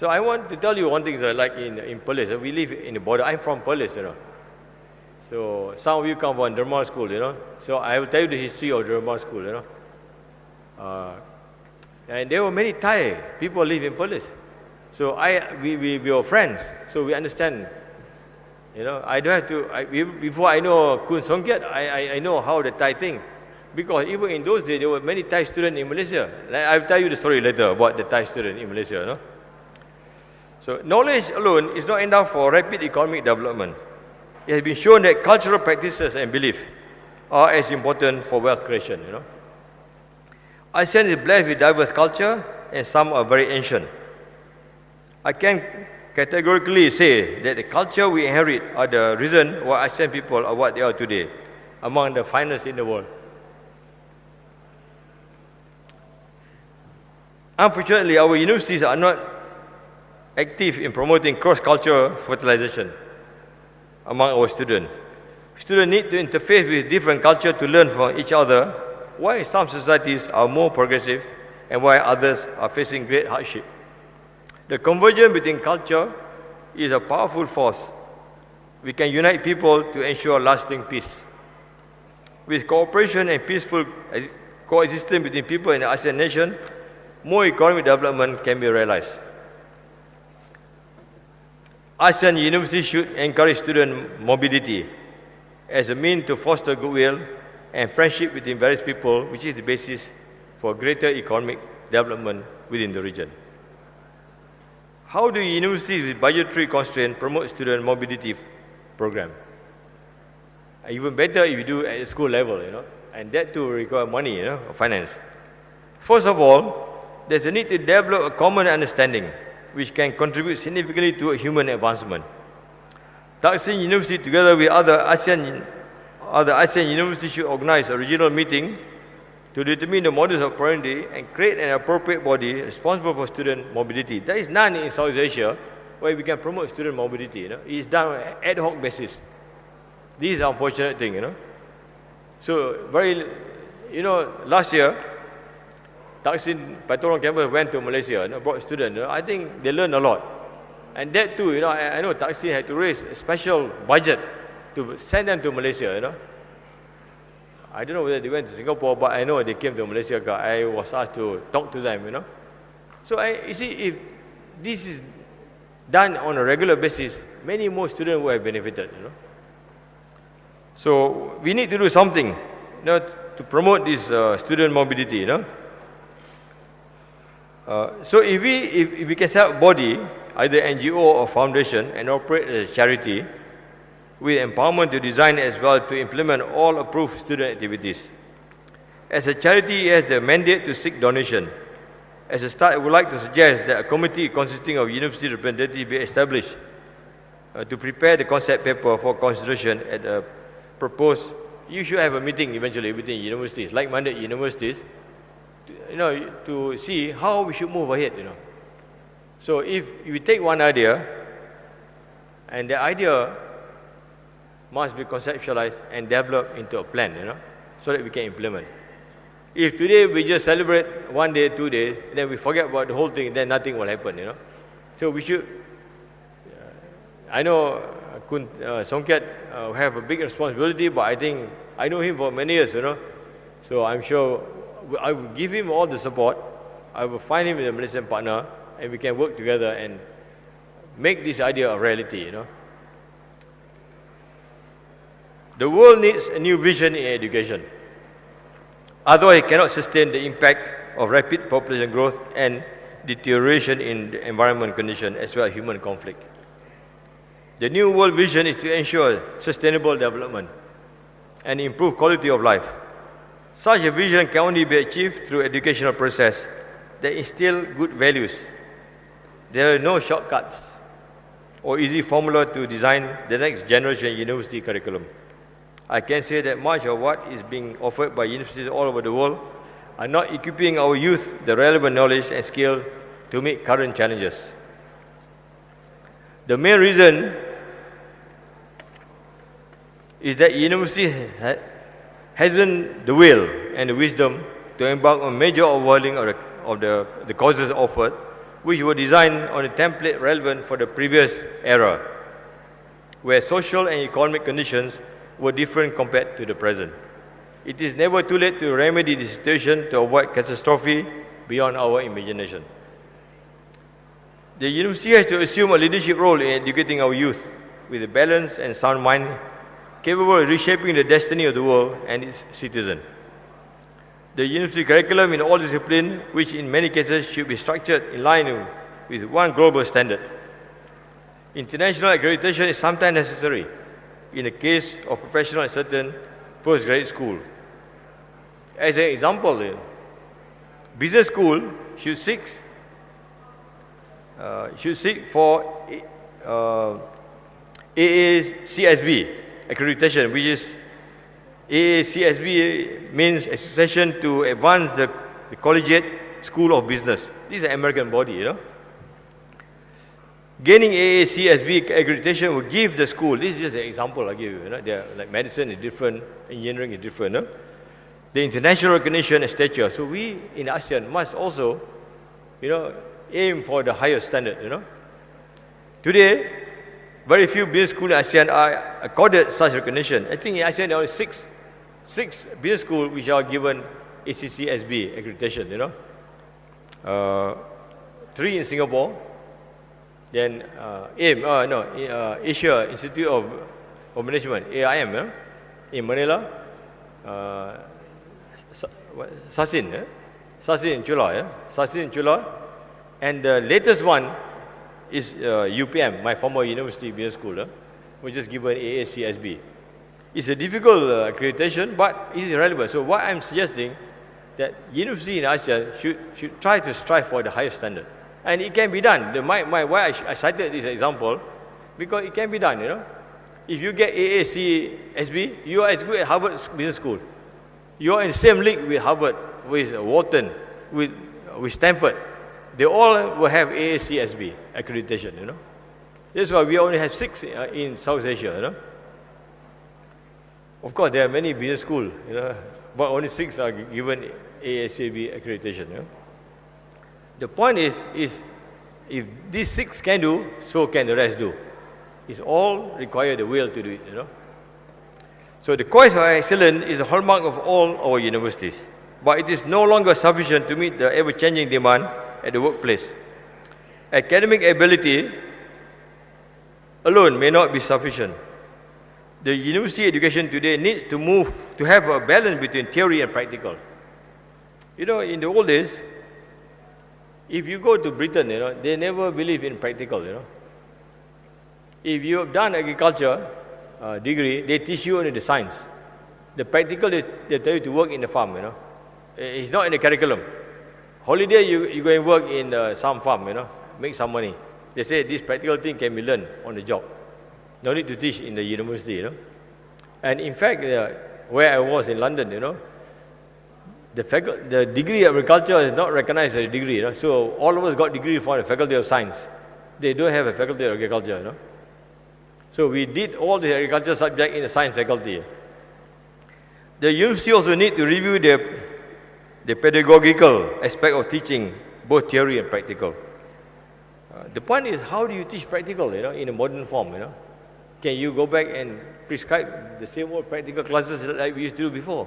So I want to tell you one thing, like in Perlis, we live in the border. I'm from Perlis, So some of you come from Dharma school, So I will tell you the history of Dharma school, And there were many Thai people live in Perlis. So we were friends, so we understand. I don't have to, before I know Kun Songkiat, I know how the Thai think. Because even in those days, there were many Thai students in Malaysia. I'll tell you the story later about the Thai student in Malaysia. So knowledge alone is not enough for rapid economic development. It has been shown that cultural practices and belief are as important for wealth creation. ASEAN is blessed with diverse culture, and some are very ancient. I can categorically say that the culture we inherit are the reason why ASEAN people are what they are today, among the finest in the world. Unfortunately, our universities are not active in promoting cross-cultural fertilization among our students. Students need to interface with different cultures to learn from each other, why some societies are more progressive and why others are facing great hardship. The convergence between culture is a powerful force. We can unite people to ensure lasting peace. With cooperation and peaceful coexistence between people in the ASEAN nation, more economic development can be realized. ASEAN universities should encourage student mobility as a means to foster goodwill and friendship between various people, which is the basis for greater economic development within the region. How do universities with budgetary constraints promote student mobility program? Even better if you do at school level, and that too require money, finance. First of all, there's a need to develop a common understanding which can contribute significantly to human advancement. Taksin University, together with other ASEAN universities, should organize a regional meeting to determine the modus operandi and create an appropriate body responsible for student mobility. There is none in South Asia where we can promote student mobility. It is done on an ad hoc basis. This is an unfortunate thing. So, last year, Taksin Patolong campus went to Malaysia, brought students. I think they learned a lot. And that too, I know Taksin had to raise a special budget to send them to Malaysia, I don't know whether they went to Singapore, but I know they came to Malaysia because I was asked to talk to them, So you see, if this is done on a regular basis, many more students will have benefited, So we need to do something, to promote this student mobility, So if we can set up a body, either NGO or foundation, and operate as a charity, with empowerment to design as well to implement all approved student activities. As a charity, it has the mandate to seek donation. As a start, I would like to suggest that a committee consisting of university representatives be established to prepare the concept paper for consideration at a proposed. You should have a meeting eventually between universities, like-minded universities, to see how we should move ahead, So if we take one idea, and the idea must be conceptualized and developed into a plan, so that we can implement. If today we just celebrate 1 day, 2 days, then we forget about the whole thing, then nothing will happen, So we should, I know Kun Songkiat have a big responsibility, but I think I know him for many years, So I'm sure I will give him all the support. I will find him a Malaysian partner, and we can work together and make this idea a reality, The world needs a new vision in education. Otherwise, it cannot sustain the impact of rapid population growth and deterioration in the environment condition as well as human conflict. The new world vision is to ensure sustainable development and improve quality of life. Such a vision can only be achieved through educational process that instill good values. There are no shortcuts or easy formula to design the next generation university curriculum. I can say that much of what is being offered by universities all over the world are not equipping our youth the relevant knowledge and skill to meet current challenges. The main reason is that university hasn't the will and the wisdom to embark on major overhauling of the courses offered which were designed on a template relevant for the previous era, where social and economic conditions were different compared to the present. It is never too late to remedy the situation to avoid catastrophe beyond our imagination. The university has to assume a leadership role in educating our youth with a balanced and sound mind, capable of reshaping the destiny of the world and its citizens. The university curriculum in all disciplines, which in many cases should be structured in line with one global standard. International accreditation is sometimes necessary in the case of professional and certain postgraduate school. As an example, business school should seek for AACSB accreditation, which is AACSB means Association to Advance the Collegiate School of Business. This is an American body, Gaining AACSB accreditation will give the school, this is just an example I give you, They're like medicine is different, engineering is different, The international recognition and stature. So we in ASEAN must also, aim for the higher standard, Today, very few business schools in ASEAN are accorded such recognition. I think in ASEAN there are six business schools which are given ACCSB accreditation, 3 in Singapore, then Asia Institute of Management, AIM, in Manila, Sasin in Chula, and the latest one is UPM, my former university business school, which is given AACSB. It's a difficult accreditation, but it is relevant. So what I'm suggesting, that university in ASEAN should try to strive for the highest standard. And it can be done. Why I cited this example, because it can be done, If you get AACSB, you are as good as Harvard Business School. You are in the same league with Harvard, with Wharton, with Stanford. They all will have AACSB accreditation, That's why we only have 6 in South Asia, Of course, there are many business schools, but only 6 are given AACSB accreditation, The point is if these 6 can do, so can the rest do. It's all require the will to do it, So the quest for excellence is the hallmark of all our universities. But it is no longer sufficient to meet the ever-changing demand at the workplace. Academic ability alone may not be sufficient. The university education today needs to have a balance between theory and practical. In the old days, if you go to Britain, they never believe in practical, If you have done agriculture degree, they teach you only the science. The practical, they tell you to work in the farm, It's not in the curriculum. Holiday, you go and work in some farm, make some money. They say this practical thing can be learned on the job. No need to teach in the university, And in fact, where I was in London, the degree of agriculture is not recognized as a degree, So all of us got degree from the Faculty of Science. They don't have a Faculty of Agriculture, So we did all the agriculture subject in the science faculty. The university also need to review the pedagogical aspect of teaching, both theory and practical. The point is, how do you teach practical, in a modern form, Can you go back and prescribe the same old practical classes like we used to do before?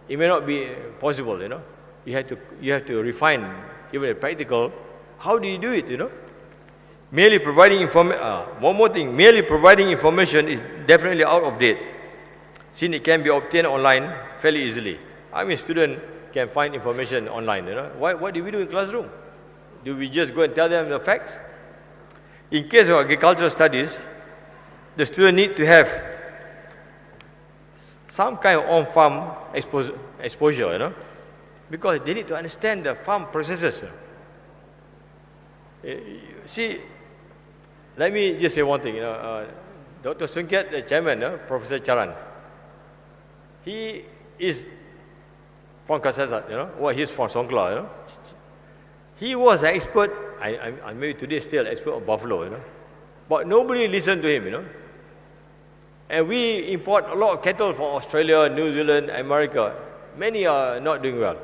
It may not be possible, You have to refine even the practical. How do you do it, Merely providing one more thing, merely providing information is definitely out of date, since it can be obtained online fairly easily. Student can find information online, What do we do in classroom? Do we just go and tell them the facts? In case of agricultural studies, the student need to have some kind of on-farm exposure, because they need to understand the farm processes. See, let me just say one thing. Dr. Sunkiat, the chairman, Professor Charan, he is from Kasazat, he's from Songkla, He was an expert, I maybe today still expert on buffalo, but nobody listened to him, And we import a lot of cattle from Australia, New Zealand, America. Many are not doing well,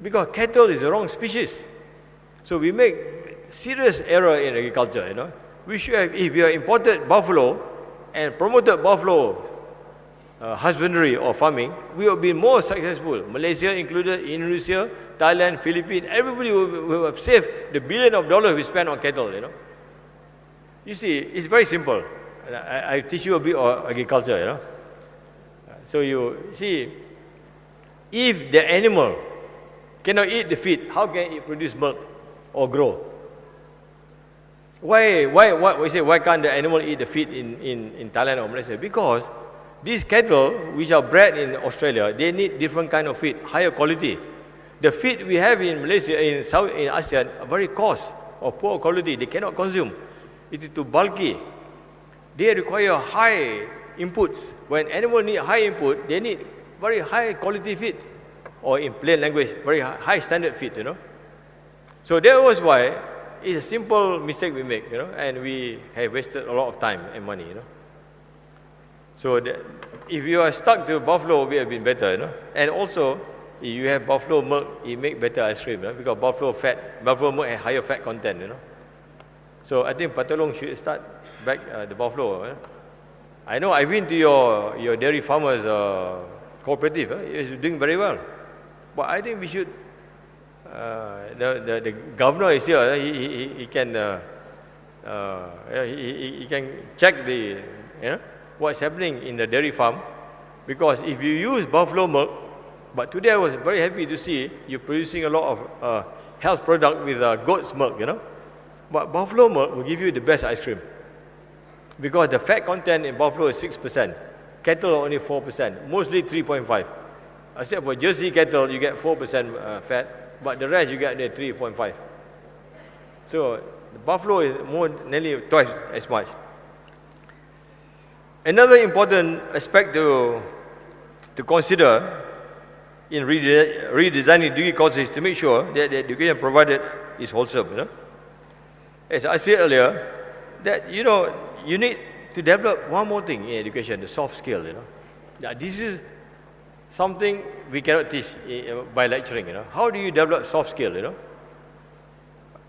because cattle is the wrong species. So we make serious error in agriculture, We should have, if we have imported buffalo and promoted buffalo husbandry or farming, we will be more successful. Malaysia included, Indonesia, Thailand, Philippines, everybody will have saved the billion of dollars we spend on cattle, You see, it's very simple. I teach you a bit of agriculture, So you see, if the animal cannot eat the feed, how can it produce milk or grow? Why can't the animal eat the feed in Thailand or Malaysia? Because these cattle, which are bred in Australia, they need different kind of feed, higher quality. The feed we have in Malaysia, in ASEAN, are very coarse or poor quality. They cannot consume. It is too bulky. They require high inputs. When animals need high input, they need very high quality feed, or in plain language, very high standard feed, So that was why it's a simple mistake we make, and we have wasted a lot of time and money, So if you are stuck to buffalo, it would have been better, And also, if you have buffalo milk, it make better ice cream, because buffalo milk has higher fat content, So I think Patolong should start back the buffalo. I know I've been to your dairy farmers cooperative. It's doing very well, but I think we should. The governor is here. He can check what's happening in the dairy farm, because if you use buffalo milk, but today I was very happy to see you producing a lot of health product with goat's milk, But buffalo milk will give you the best ice cream, because the fat content in buffalo is 6%, cattle are only 4%, mostly 3.5. Except for Jersey cattle, you get 4% fat, but the rest you get the 3.5. So the buffalo is nearly twice as much. Another important aspect to consider in redesigning degree courses is to make sure that the education provided is wholesome. As I said earlier, that you need to develop one more thing in education, the soft skill. This is something we cannot teach by lecturing. How do you develop soft skill?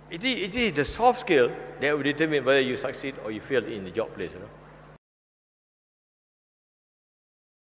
It is the soft skill that will determine whether you succeed or you fail in the job place.